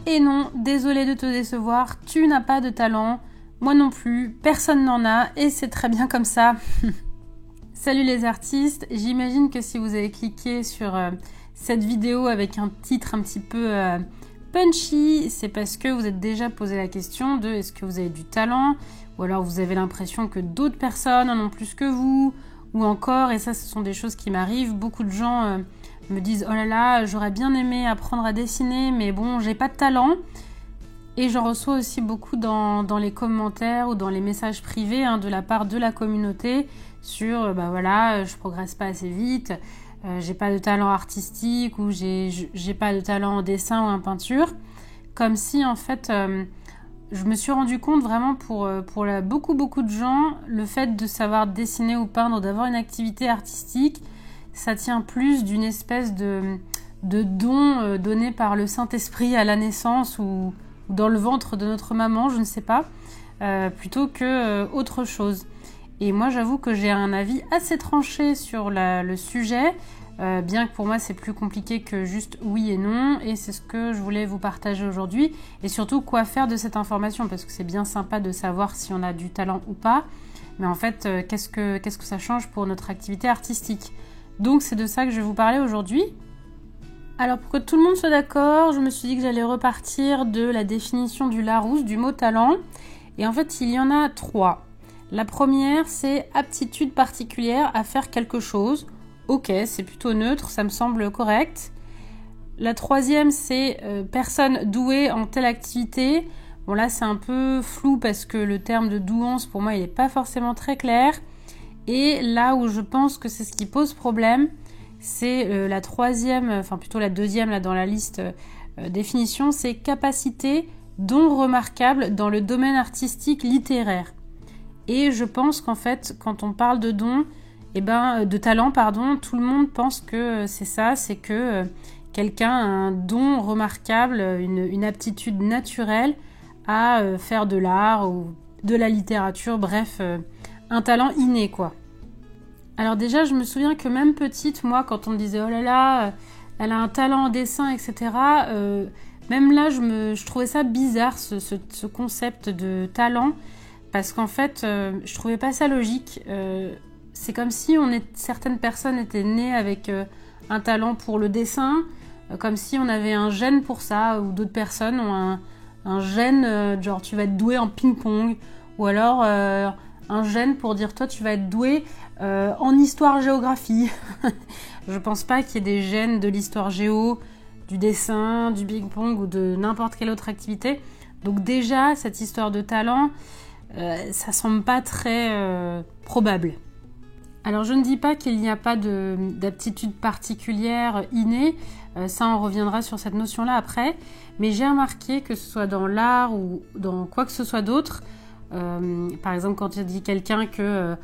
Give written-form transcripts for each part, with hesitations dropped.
Et non, désolée de te décevoir, tu n'as pas de talent, moi non plus, personne n'en a et c'est très bien comme ça. Salut les artistes, j'imagine que si vous avez cliqué sur cette vidéo avec un titre un petit peu punchy, c'est parce que vous êtes déjà posé la question de est-ce que vous avez du talent, ou alors vous avez l'impression que d'autres personnes en ont plus que vous, ou encore, et ça ce sont des choses qui m'arrivent, beaucoup de gens me disent oh là là, j'aurais bien aimé apprendre à dessiner, mais bon, j'ai pas de talent. Et j'en reçois aussi beaucoup dans les commentaires ou dans les messages privés de la part de la communauté sur voilà, je progresse pas assez vite, j'ai pas de talent artistique ou j'ai pas de talent en dessin ou en peinture. Comme si en fait je me suis rendu compte vraiment pour beaucoup de gens, le fait de savoir dessiner ou peindre, d'avoir une activité artistique, ça tient plus d'une espèce de don donné par le Saint-Esprit à la naissance ou dans le ventre de notre maman, je ne sais pas, plutôt que autre chose. Et moi, j'avoue que j'ai un avis assez tranché sur le sujet, bien que pour moi, c'est plus compliqué que juste oui et non, et c'est ce que je voulais vous partager aujourd'hui, et surtout quoi faire de cette information, parce que c'est bien sympa de savoir si on a du talent ou pas, mais en fait, qu'est-ce que ça change pour notre activité artistique ? Donc, c'est de ça que je vais vous parler aujourd'hui. Alors pour que tout le monde soit d'accord, je me suis dit que j'allais repartir de la définition du Larousse du mot talent. Et en fait, il y en a 3. La première, c'est aptitude particulière à faire quelque chose. Ok, c'est plutôt neutre, ça me semble correct. La troisième, c'est personne douée en telle activité. Bon là, c'est un peu flou parce que le terme de douance, pour moi, il n'est pas forcément très clair. Et là où je pense que c'est ce qui pose problème, c'est la troisième, enfin plutôt la deuxième là dans la liste définition, c'est capacité, don remarquable dans le domaine artistique littéraire. Et je pense qu'en fait, quand on parle de don, de talent, tout le monde pense que c'est ça, c'est que quelqu'un a un don remarquable, une aptitude naturelle à faire de l'art ou de la littérature, bref, un talent inné quoi. Alors déjà, je me souviens que même petite, moi, quand on me disait « Oh là là, elle a un talent en dessin, etc. » Même là, je trouvais ça bizarre, ce concept de talent, parce qu'en fait, je trouvais pas ça logique. C'est comme si certaines personnes étaient nées avec un talent pour le dessin, comme si on avait un gène pour ça, ou d'autres personnes ont un gène, genre tu vas être doué en ping-pong, ou alors un gène pour dire toi tu vas être doué en histoire-géographie. Je pense pas qu'il y ait des gènes de l'histoire-géo, du dessin, du ping-pong ou de n'importe quelle autre activité. Donc déjà, cette histoire de talent, ça semble pas très probable. Alors je ne dis pas qu'il n'y a pas d'aptitude particulière innée, ça on reviendra sur cette notion-là après, mais j'ai remarqué que ce soit dans l'art ou dans quoi que ce soit d'autre, par exemple quand tu dis quelqu'un que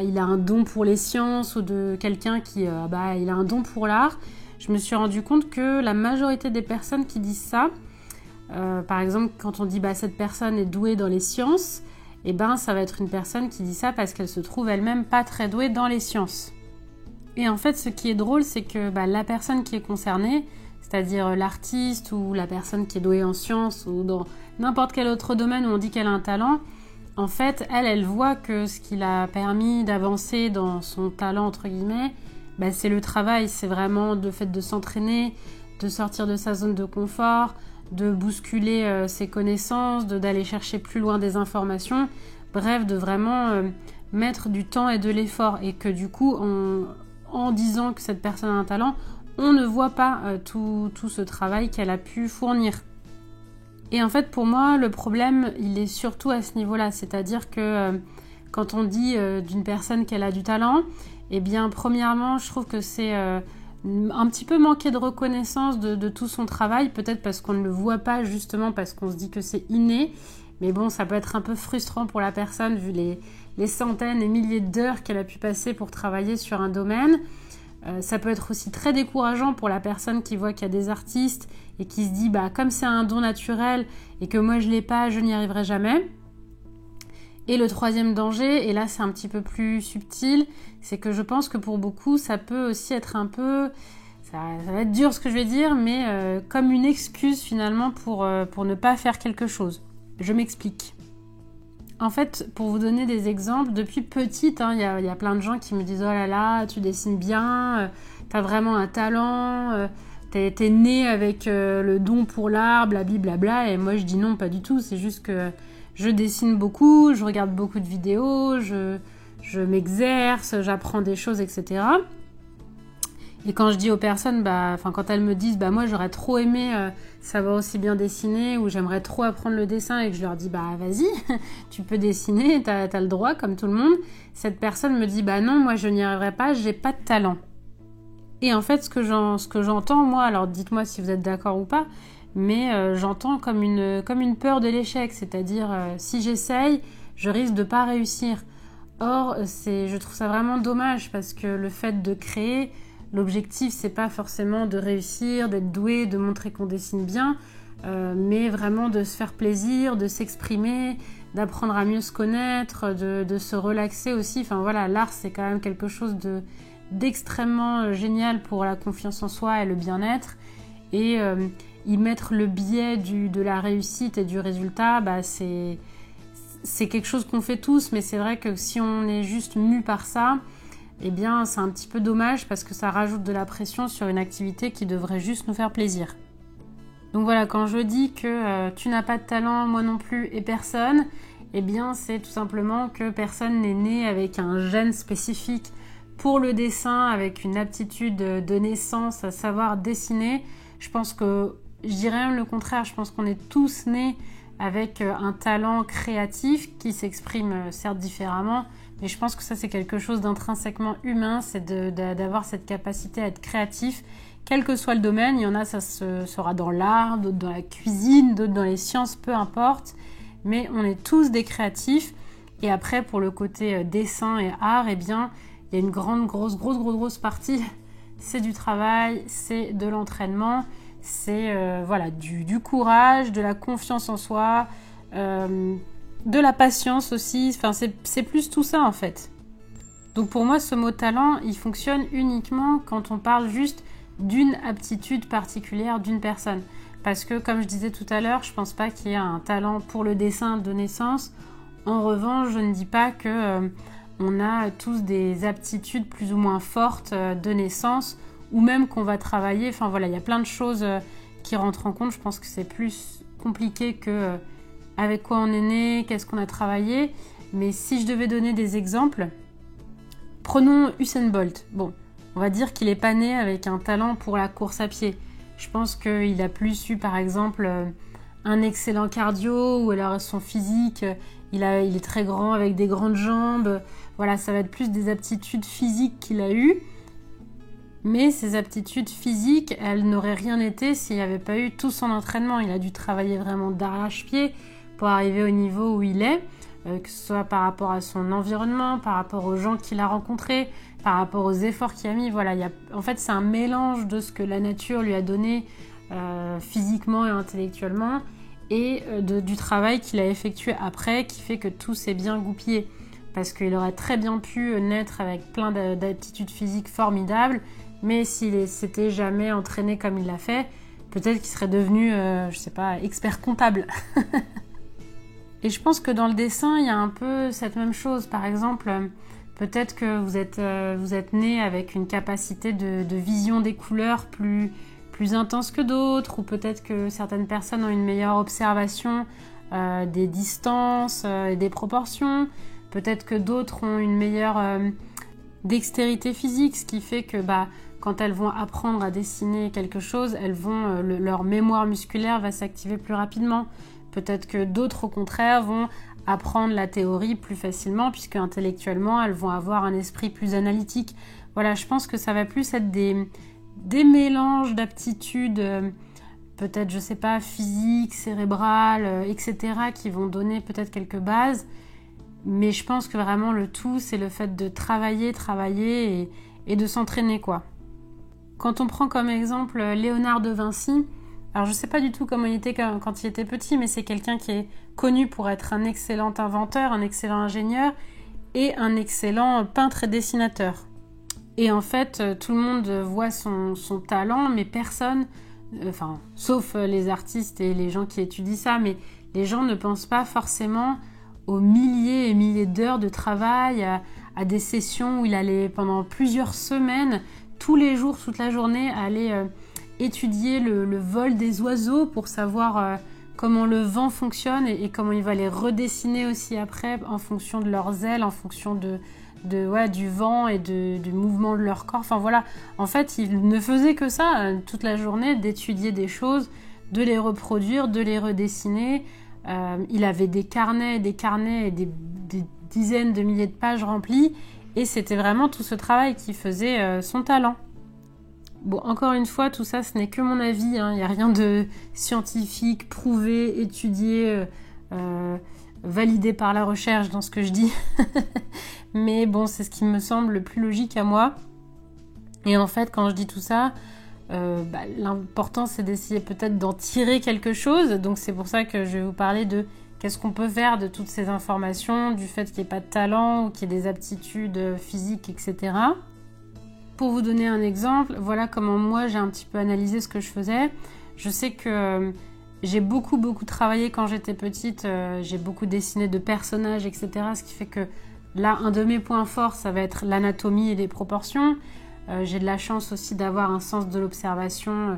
il a un don pour les sciences ou de quelqu'un qui il a un don pour l'art, je me suis rendu compte que la majorité des personnes qui disent ça, par exemple quand on dit cette personne est douée dans les sciences, ça va être une personne qui dit ça parce qu'elle se trouve elle-même pas très douée dans les sciences. Et en fait ce qui est drôle c'est que la personne qui est concernée, c'est-à-dire l'artiste ou la personne qui est douée en sciences ou dans n'importe quel autre domaine où on dit qu'elle a un talent, en fait, elle voit que ce qui l'a permis d'avancer dans son talent, entre guillemets, c'est le travail, c'est vraiment le fait de s'entraîner, de sortir de sa zone de confort, de bousculer ses connaissances, d'aller chercher plus loin des informations, bref, de vraiment mettre du temps et de l'effort. Et que du coup, en disant que cette personne a un talent, on ne voit pas tout ce travail qu'elle a pu fournir. Et en fait, pour moi, le problème, il est surtout à ce niveau-là. C'est-à-dire que quand on dit d'une personne qu'elle a du talent, premièrement, je trouve que c'est un petit peu manquer de reconnaissance de tout son travail. Peut-être parce qu'on ne le voit pas, justement, parce qu'on se dit que c'est inné. Mais bon, ça peut être un peu frustrant pour la personne, vu les centaines et milliers d'heures qu'elle a pu passer pour travailler sur un domaine. Ça peut être aussi très décourageant pour la personne qui voit qu'il y a des artistes et qui se dit comme c'est un don naturel et que moi je l'ai pas, je n'y arriverai jamais. Et le troisième danger, et là c'est un petit peu plus subtil, c'est que je pense que pour beaucoup ça peut aussi être un peu ça va être dur ce que je vais dire, mais comme une excuse finalement pour ne pas faire quelque chose. Je m'explique. En fait, pour vous donner des exemples, depuis petite, il y a plein de gens qui me disent « Oh là là, tu dessines bien, t'as vraiment un talent, t'es né avec le don pour l'art, blablabla. » Et moi, je dis non, pas du tout. C'est juste que je dessine beaucoup, je regarde beaucoup de vidéos, je m'exerce, j'apprends des choses, etc. Et quand je dis aux personnes, quand elles me disent moi j'aurais trop aimé savoir aussi bien dessiner ou j'aimerais trop apprendre le dessin et que je leur dis vas-y, tu peux dessiner, t'as le droit comme tout le monde, cette personne me dit non, moi je n'y arriverai pas, j'ai pas de talent. Et en fait ce que j'entends moi, alors dites-moi si vous êtes d'accord ou pas, mais j'entends comme une peur de l'échec, c'est-à-dire si j'essaye, je risque de pas réussir. Or je trouve ça vraiment dommage parce que le fait de créer, l'objectif, c'est pas forcément de réussir, d'être doué, de montrer qu'on dessine bien, mais vraiment de se faire plaisir, de s'exprimer, d'apprendre à mieux se connaître, de se relaxer aussi. Enfin voilà, l'art, c'est quand même quelque chose d'extrêmement génial pour la confiance en soi et le bien-être. Et y mettre le biais de la réussite et du résultat, c'est quelque chose qu'on fait tous, mais c'est vrai que si on est juste mu par ça, eh bien c'est un petit peu dommage parce que ça rajoute de la pression sur une activité qui devrait juste nous faire plaisir. Donc voilà, quand je dis que tu n'as pas de talent, moi non plus, et personne, eh bien c'est tout simplement que personne n'est né avec un gène spécifique pour le dessin, avec une aptitude de naissance à savoir dessiner. Je dirais même le contraire, je pense qu'on est tous nés avec un talent créatif qui s'exprime certes différemment, mais je pense que ça c'est quelque chose d'intrinsèquement humain, c'est d'avoir cette capacité à être créatif, quel que soit le domaine. Il y en a, ça sera dans l'art, d'autres dans la cuisine, d'autres dans les sciences, peu importe, mais on est tous des créatifs. Et après pour le côté dessin et art, eh bien il y a une grosse partie, c'est du travail, c'est de l'entraînement, c'est du courage, de la confiance en soi, de la patience aussi, enfin c'est plus tout ça en fait. Donc pour moi ce mot talent, il fonctionne uniquement quand on parle juste d'une aptitude particulière d'une personne. Parce que comme je disais tout à l'heure, je pense pas qu'il y ait un talent pour le dessin de naissance. En revanche, je ne dis pas que on a tous des aptitudes plus ou moins fortes de naissance, ou même qu'on va travailler. Enfin voilà, il y a plein de choses qui rentrent en compte. Je pense que c'est plus compliqué que avec quoi on est né, qu'est-ce qu'on a travaillé. Mais si je devais donner des exemples, prenons Usain Bolt. Bon, on va dire qu'il n'est pas né avec un talent pour la course à pied. Je pense qu'il a plus eu par exemple un excellent cardio, ou alors son physique, il est très grand avec des grandes jambes. Voilà, ça va être plus des aptitudes physiques qu'il a eues. Mais ces aptitudes physiques, elles n'auraient rien été s'il n'y avait pas eu tout son entraînement. Il a dû travailler vraiment d'arrache-pied pour arriver au niveau où il est, que ce soit par rapport à son environnement, par rapport aux gens qu'il a rencontrés, par rapport aux efforts qu'il a mis. Voilà, en fait, c'est un mélange de ce que la nature lui a donné physiquement et intellectuellement, et du travail qu'il a effectué après, qui fait que tout s'est bien goupillé. Parce qu'il aurait très bien pu naître avec plein d'aptitudes physiques formidables, mais s'il s'était jamais entraîné comme il l'a fait, peut-être qu'il serait devenu, expert comptable. Et je pense que dans le dessin, il y a un peu cette même chose. Par exemple, peut-être que vous êtes né avec une capacité de vision des couleurs plus intense que d'autres, ou peut-être que certaines personnes ont une meilleure observation des distances et des proportions. Peut-être que d'autres ont une meilleure dextérité physique, ce qui fait que quand elles vont apprendre à dessiner quelque chose, leur mémoire musculaire va s'activer plus rapidement. Peut-être que d'autres, au contraire, vont apprendre la théorie plus facilement, puisque intellectuellement, elles vont avoir un esprit plus analytique. Voilà, je pense que ça va plus être des mélanges d'aptitudes, peut-être, physiques, cérébrales, etc., qui vont donner peut-être quelques bases. Mais je pense que vraiment le tout, c'est le fait de travailler et de s'entraîner, quoi. Quand on prend comme exemple Léonard de Vinci, alors je ne sais pas du tout comment il était quand il était petit, mais c'est quelqu'un qui est connu pour être un excellent inventeur, un excellent ingénieur et un excellent peintre et dessinateur. Et en fait, tout le monde voit son talent, mais personne, sauf les artistes et les gens qui étudient ça, mais les gens ne pensent pas forcément aux milliers et milliers d'heures de travail, à des sessions où il allait pendant plusieurs semaines, tous les jours, toute la journée, aller étudier le vol des oiseaux pour savoir comment le vent fonctionne et comment il va les redessiner aussi après en fonction de leurs ailes, en fonction du vent et du mouvement de leur corps. Enfin voilà, en fait, il ne faisait que ça toute la journée, d'étudier des choses, de les reproduire, de les redessiner. Il avait des carnets et des dizaines de milliers de pages remplies et c'était vraiment tout ce travail qui faisait son talent. Bon, encore une fois, tout ça, ce n'est que mon avis, hein. Il n'y a rien de scientifique, prouvé, étudié, validé par la recherche dans ce que je dis. Mais bon, c'est ce qui me semble le plus logique à moi. Et en fait, quand je dis tout ça, l'important, c'est d'essayer peut-être d'en tirer quelque chose. Donc c'est pour ça que je vais vous parler de qu'est-ce qu'on peut faire de toutes ces informations, du fait qu'il n'y ait pas de talent ou qu'il y ait des aptitudes physiques, etc. Pour vous donner un exemple, voilà comment moi j'ai un petit peu analysé ce que je faisais. Je sais que j'ai beaucoup travaillé quand j'étais petite, j'ai beaucoup dessiné de personnages, etc. Ce qui fait que là, un de mes points forts, ça va être l'anatomie et les proportions. J'ai de la chance aussi d'avoir un sens de l'observation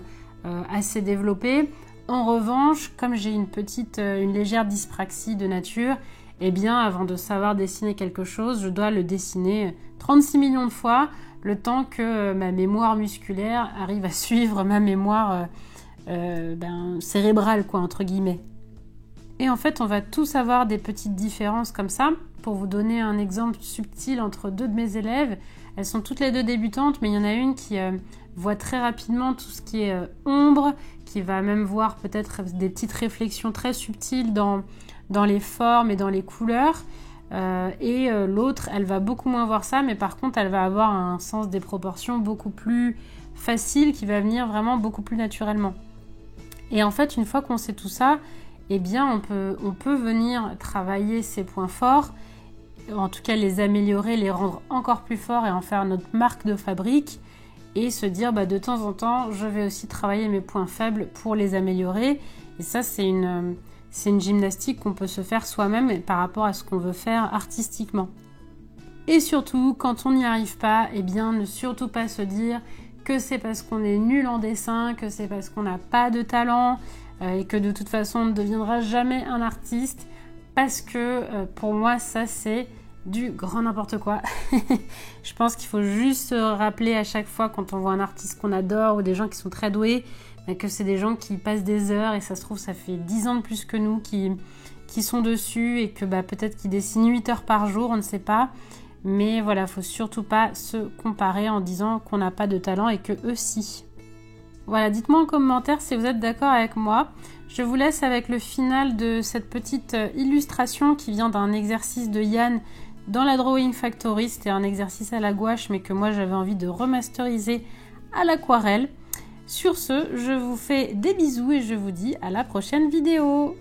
assez développé. En revanche, comme j'ai une légère dyspraxie de nature, eh bien, avant de savoir dessiner quelque chose, je dois le dessiner 36 millions de fois, le temps que ma mémoire musculaire arrive à suivre ma mémoire cérébrale, quoi, entre guillemets. Et en fait, on va tous avoir des petites différences comme ça. Pour vous donner un exemple subtil entre deux de mes élèves, elles sont toutes les deux débutantes, mais il y en a une qui voit très rapidement tout ce qui est ombre, qui va même voir peut-être des petites réflexions très subtiles dans les formes et dans les couleurs. Et l'autre, elle va beaucoup moins voir ça, mais par contre, elle va avoir un sens des proportions beaucoup plus facile, qui va venir vraiment beaucoup plus naturellement. Et en fait, une fois qu'on sait tout ça, eh bien, on peut venir travailler ses points forts, en tout cas les améliorer, les rendre encore plus forts et en faire notre marque de fabrique et se dire de temps en temps, je vais aussi travailler mes points faibles pour les améliorer. Et ça, c'est une gymnastique qu'on peut se faire soi-même par rapport à ce qu'on veut faire artistiquement. Et surtout, quand on n'y arrive pas, eh bien, ne surtout pas se dire que c'est parce qu'on est nul en dessin, que c'est parce qu'on n'a pas de talent et que de toute façon on ne deviendra jamais un artiste, parce que pour moi ça c'est du grand n'importe quoi. Je pense qu'il faut juste se rappeler à chaque fois quand on voit un artiste qu'on adore ou des gens qui sont très doués, que c'est des gens qui passent des heures et ça se trouve ça fait 10 ans de plus que nous qui sont dessus et que peut-être qu'ils dessinent 8 heures par jour, on ne sait pas. Mais voilà, faut surtout pas se comparer en disant qu'on n'a pas de talent et que eux si. Voilà, dites-moi en commentaire si vous êtes d'accord avec moi. Je vous laisse avec le final de cette petite illustration qui vient d'un exercice de Yann dans la Drawing Factory. C'était un exercice à la gouache mais que moi j'avais envie de remasteriser à l'aquarelle. Sur ce, je vous fais des bisous et je vous dis à la prochaine vidéo.